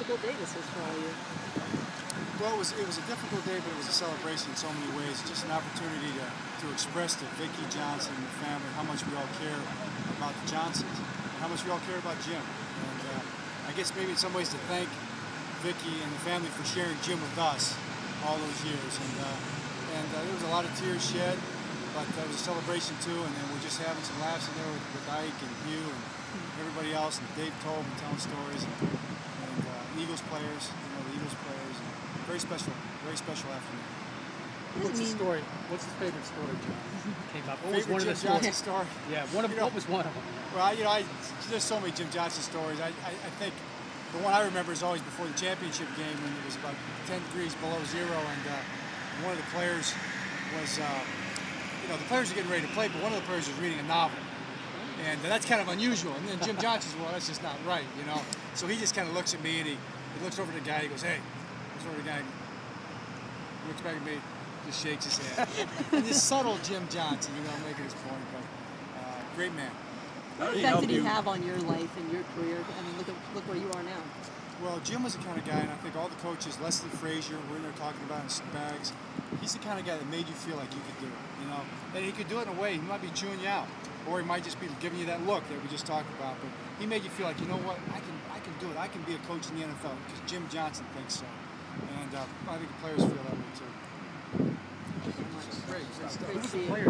difficult day this was for all of you. Well, it was a difficult day, but it was a celebration in so many ways. Just an opportunity to express to Vicki Johnson and the family how much we all care about the Johnsons, and how much we all care about Jim. And I guess maybe in some ways to thank Vicki and the family for sharing Jim with us all those years. And there was a lot of tears shed, but it was a celebration too. And then we're just having some laughs in there with Ike and Hugh and everybody else, and Dave Toll and telling stories, and Eagles players, the Eagles players. And very special afternoon. What's the story? What's his favorite story, John? Came up. What was favorite one of the Jim Johnson story? Yeah, what was one of them? Well, there's so many Jim Johnson stories. I think the one I remember is always before the championship game when it was about 10 degrees below zero, and one of the players was, the players were getting ready to play, but one of the players was reading a novel. And that's kind of unusual. And then Jim Johnson says, well, that's just not right, So he just kind of looks at me, and he looks over at the guy, he goes, hey, looks over at the guy, looks back at me, just shakes his head. And this subtle Jim Johnson, making his point, but great man. What effect did he have on your life and your career? I mean, look where you are now. Well, Jim was the kind of guy, and I think all the coaches, Leslie Frazier, we're in there talking about in bags, he's the kind of guy that made you feel like you could do it, And he could do it in a way, he might be chewing you out, or he might just be giving you that look that we just talked about, but he made you feel like, you know what, I can do it, I can be a coach in the NFL, because Jim Johnson thinks so. And I think the players feel that way too. Thank you so much. Great stuff. Great Who was to see the you. player?